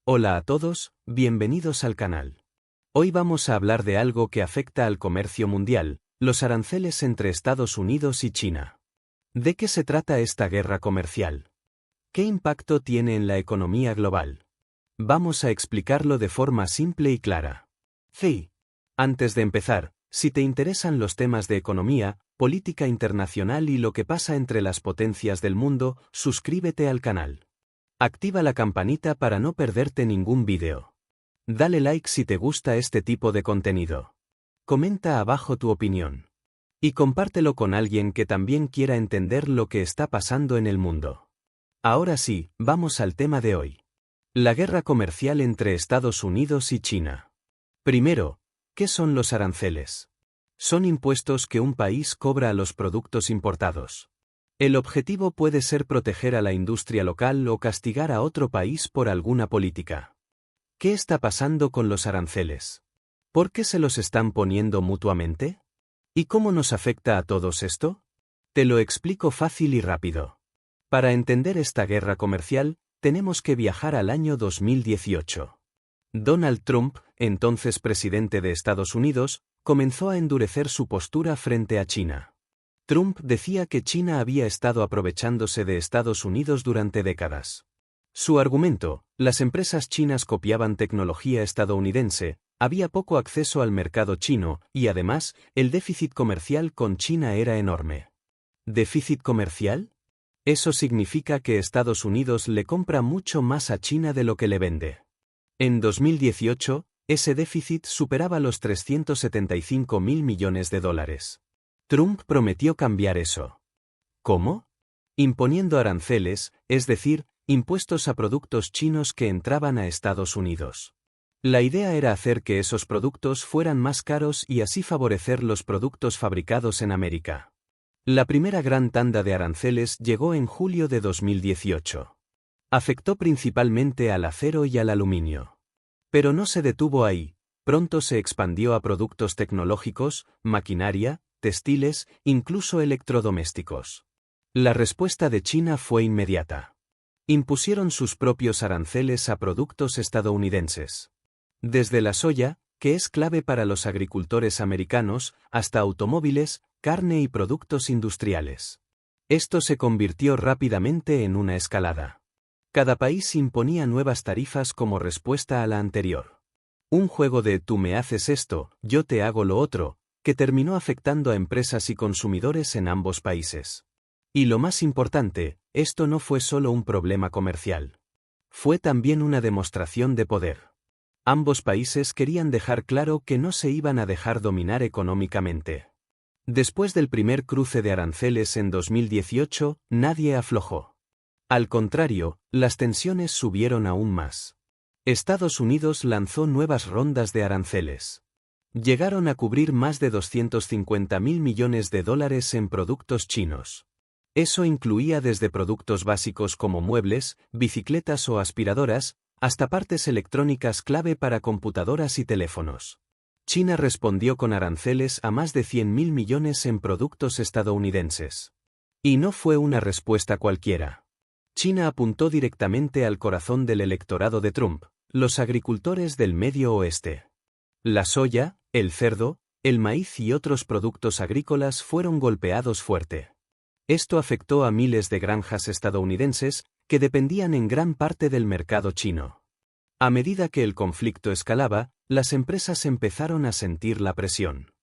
Hola a todos, bienvenidos al canal. Hoy vamos a hablar de algo que afecta al comercio mundial, los aranceles entre Estados Unidos y China. ¿De qué se trata esta guerra comercial? ¿Qué impacto tiene en la economía global? Vamos a explicarlo de forma simple y clara. Sí. Antes de empezar, si te interesan los temas de economía, política internacional y lo que pasa entre las potencias del mundo, suscríbete al canal. Activa la campanita para no perderte ningún vídeo. Dale like si te gusta este tipo de contenido. Comenta abajo tu opinión. Y compártelo con alguien que también quiera entender lo que está pasando en el mundo. Ahora sí, vamos al tema de hoy. La guerra comercial entre Estados Unidos y China. Primero, ¿qué son los aranceles? Son impuestos que un país cobra a los productos importados. El objetivo puede ser proteger a la industria local o castigar a otro país por alguna política. ¿Qué está pasando con los aranceles? ¿Por qué se los están poniendo mutuamente? ¿Y cómo nos afecta a todos esto? Te lo explico fácil y rápido. Para entender esta guerra comercial, tenemos que viajar al año 2018. Donald Trump, entonces presidente de Estados Unidos, comenzó a endurecer su postura frente a China. Trump decía que China había estado aprovechándose de Estados Unidos durante décadas. Su argumento, las empresas chinas copiaban tecnología estadounidense, había poco acceso al mercado chino y además, el déficit comercial con China era enorme. ¿Déficit comercial? Eso significa que Estados Unidos le compra mucho más a China de lo que le vende. En 2018, ese déficit superaba los 375.000 millones de dólares. Trump prometió cambiar eso. ¿Cómo? Imponiendo aranceles, es decir, impuestos a productos chinos que entraban a Estados Unidos. La idea era hacer que esos productos fueran más caros y así favorecer los productos fabricados en América. La primera gran tanda de aranceles llegó en julio de 2018. Afectó principalmente al acero y al aluminio. Pero no se detuvo ahí, pronto se expandió a productos tecnológicos, maquinaria, textiles, incluso electrodomésticos. La respuesta de China fue inmediata. Impusieron sus propios aranceles a productos estadounidenses. Desde la soya, que es clave para los agricultores americanos, hasta automóviles, carne y productos industriales. Esto se convirtió rápidamente en una escalada. Cada país imponía nuevas tarifas como respuesta a la anterior. Un juego de tú me haces esto, yo te hago lo otro, que terminó afectando a empresas y consumidores en ambos países. Y lo más importante, esto no fue solo un problema comercial. Fue también una demostración de poder. Ambos países querían dejar claro que no se iban a dejar dominar económicamente. Después del primer cruce de aranceles en 2018, nadie aflojó. Al contrario, las tensiones subieron aún más. Estados Unidos lanzó nuevas rondas de aranceles. Llegaron a cubrir más de 250.000 millones de dólares en productos chinos. Eso incluía desde productos básicos como muebles, bicicletas o aspiradoras, hasta partes electrónicas clave para computadoras y teléfonos. China respondió con aranceles a más de 100.000 millones en productos estadounidenses. Y no fue una respuesta cualquiera. China apuntó directamente al corazón del electorado de Trump, los agricultores del Medio Oeste. La soya, el cerdo, el maíz y otros productos agrícolas fueron golpeados fuerte. Esto afectó a miles de granjas estadounidenses que dependían en gran parte del mercado chino. A medida que el conflicto escalaba, las empresas empezaron a sentir la presión.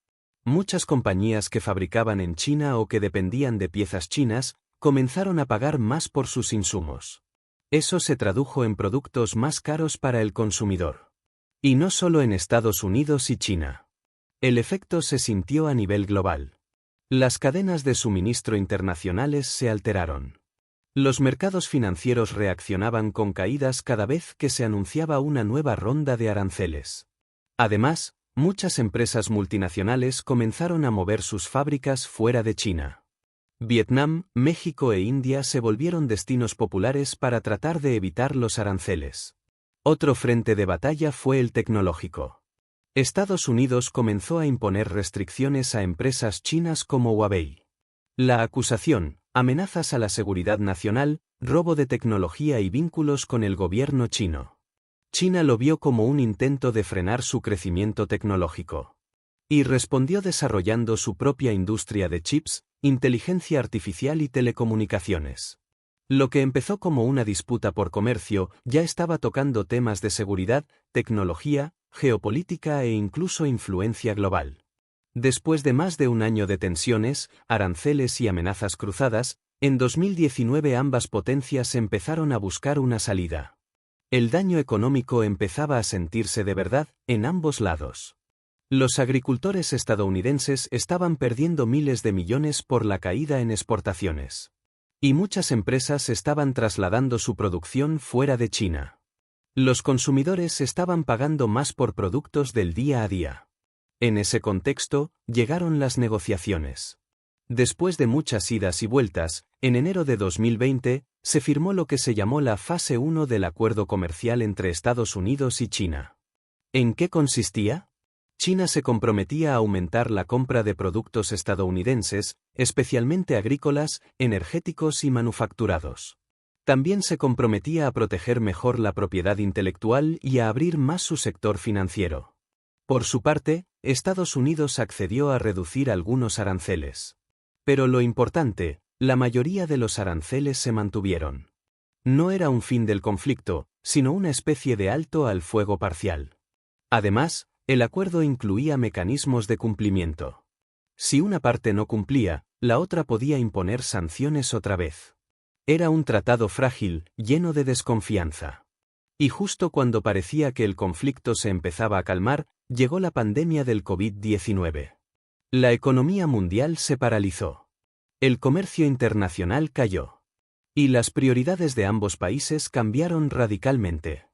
Muchas compañías que fabricaban en China o que dependían de piezas chinas comenzaron a pagar más por sus insumos. Eso se tradujo en productos más caros para el consumidor. Y no solo en Estados Unidos y China. El efecto se sintió a nivel global. Las cadenas de suministro internacionales se alteraron. Los mercados financieros reaccionaban con caídas cada vez que se anunciaba una nueva ronda de aranceles. Además, muchas empresas multinacionales comenzaron a mover sus fábricas fuera de China. Vietnam, México e India se volvieron destinos populares para tratar de evitar los aranceles. Otro frente de batalla fue el tecnológico. Estados Unidos comenzó a imponer restricciones a empresas chinas como Huawei. La acusación, amenazas a la seguridad nacional, robo de tecnología y vínculos con el gobierno chino. China lo vio como un intento de frenar su crecimiento tecnológico. Y respondió desarrollando su propia industria de chips, inteligencia artificial y telecomunicaciones. Lo que empezó como una disputa por comercio ya estaba tocando temas de seguridad, tecnología, geopolítica e incluso influencia global. Después de más de un año de tensiones, aranceles y amenazas cruzadas, en 2019 ambas potencias empezaron a buscar una salida. El daño económico empezaba a sentirse de verdad en ambos lados. Los agricultores estadounidenses estaban perdiendo miles de millones por la caída en exportaciones. Y muchas empresas estaban trasladando su producción fuera de China. Los consumidores estaban pagando más por productos del día a día. En ese contexto, llegaron las negociaciones. Después de muchas idas y vueltas, en enero de 2020, se firmó lo que se llamó la fase 1 del acuerdo comercial entre Estados Unidos y China. ¿En qué consistía? China se comprometía a aumentar la compra de productos estadounidenses, especialmente agrícolas, energéticos y manufacturados. También se comprometía a proteger mejor la propiedad intelectual y a abrir más su sector financiero. Por su parte, Estados Unidos accedió a reducir algunos aranceles. Pero lo importante, la mayoría de los aranceles se mantuvieron. No era un fin del conflicto, sino una especie de alto al fuego parcial. Además, el acuerdo incluía mecanismos de cumplimiento. Si una parte no cumplía, la otra podía imponer sanciones otra vez. Era un tratado frágil, lleno de desconfianza. Y justo cuando parecía que el conflicto se empezaba a calmar, llegó la pandemia del COVID-19. La economía mundial se paralizó. El comercio internacional cayó. Y las prioridades de ambos países cambiaron radicalmente.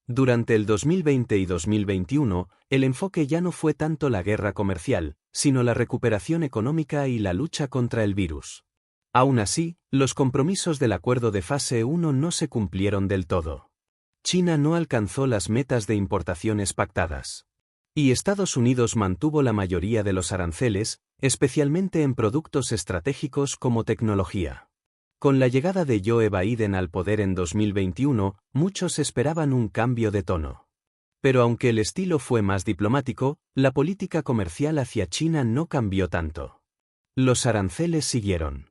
Durante el 2020 y 2021, el enfoque ya no fue tanto la guerra comercial, sino la recuperación económica y la lucha contra el virus. Aún así, los compromisos del acuerdo de fase 1 no se cumplieron del todo. China no alcanzó las metas de importaciones pactadas. Y Estados Unidos mantuvo la mayoría de los aranceles, especialmente en productos estratégicos como tecnología. Con la llegada de Joe Biden al poder en 2021, muchos esperaban un cambio de tono. Pero aunque el estilo fue más diplomático, la política comercial hacia China no cambió tanto. Los aranceles siguieron.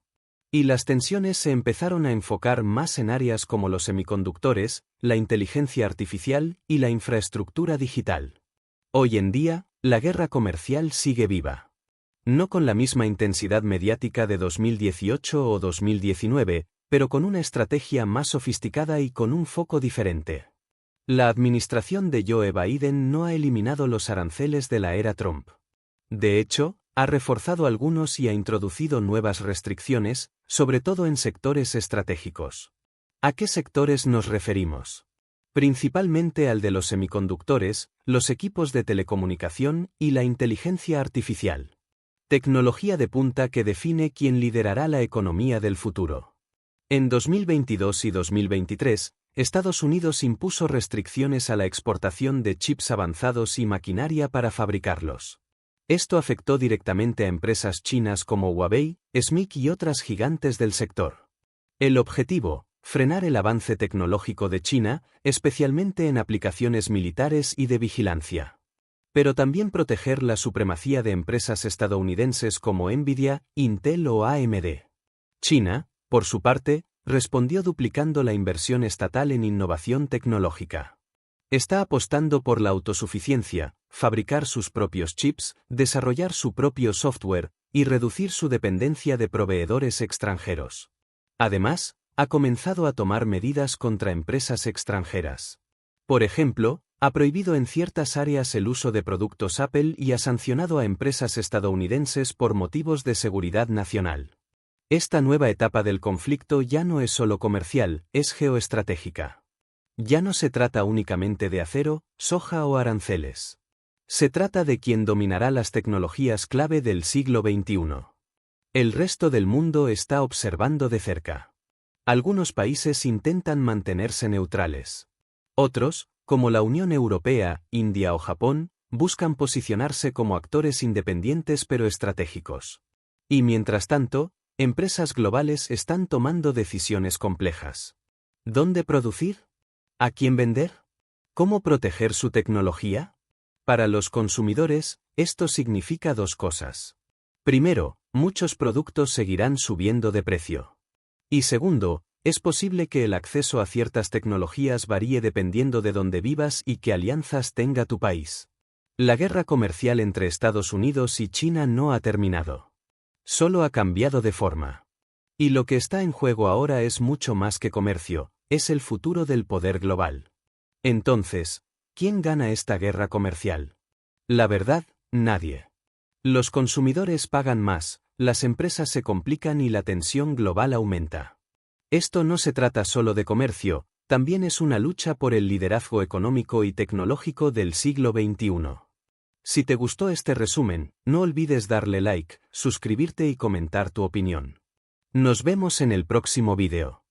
Y las tensiones se empezaron a enfocar más en áreas como los semiconductores, la inteligencia artificial y la infraestructura digital. Hoy en día, la guerra comercial sigue viva. No con la misma intensidad mediática de 2018 o 2019, pero con una estrategia más sofisticada y con un foco diferente. La administración de Joe Biden no ha eliminado los aranceles de la era Trump. De hecho, ha reforzado algunos y ha introducido nuevas restricciones, sobre todo en sectores estratégicos. ¿A qué sectores nos referimos? Principalmente al de los semiconductores, los equipos de telecomunicación y la inteligencia artificial. Tecnología de punta que define quién liderará la economía del futuro. En 2022 y 2023, Estados Unidos impuso restricciones a la exportación de chips avanzados y maquinaria para fabricarlos. Esto afectó directamente a empresas chinas como Huawei, SMIC y otras gigantes del sector. El objetivo, frenar el avance tecnológico de China, especialmente en aplicaciones militares y de vigilancia. Pero también proteger la supremacía de empresas estadounidenses como Nvidia, Intel o AMD. China, por su parte, respondió duplicando la inversión estatal en innovación tecnológica. Está apostando por la autosuficiencia, fabricar sus propios chips, desarrollar su propio software y reducir su dependencia de proveedores extranjeros. Además, ha comenzado a tomar medidas contra empresas extranjeras. Por ejemplo, ha prohibido en ciertas áreas el uso de productos Apple y ha sancionado a empresas estadounidenses por motivos de seguridad nacional. Esta nueva etapa del conflicto ya no es solo comercial, es geoestratégica. Ya no se trata únicamente de acero, soja o aranceles. Se trata de quién dominará las tecnologías clave del siglo XXI. El resto del mundo está observando de cerca. Algunos países intentan mantenerse neutrales. Otros, como la Unión Europea, India o Japón, buscan posicionarse como actores independientes pero estratégicos. Y mientras tanto, empresas globales están tomando decisiones complejas. ¿Dónde producir? ¿A quién vender? ¿Cómo proteger su tecnología? Para los consumidores, esto significa dos cosas. Primero, muchos productos seguirán subiendo de precio. Y segundo, es posible que el acceso a ciertas tecnologías varíe dependiendo de dónde vivas y qué alianzas tenga tu país. La guerra comercial entre Estados Unidos y China no ha terminado. Solo ha cambiado de forma. Y lo que está en juego ahora es mucho más que comercio, es el futuro del poder global. Entonces, ¿quién gana esta guerra comercial? La verdad, nadie. Los consumidores pagan más, las empresas se complican y la tensión global aumenta. Esto no se trata solo de comercio, también es una lucha por el liderazgo económico y tecnológico del siglo XXI. Si te gustó este resumen, no olvides darle like, suscribirte y comentar tu opinión. Nos vemos en el próximo vídeo.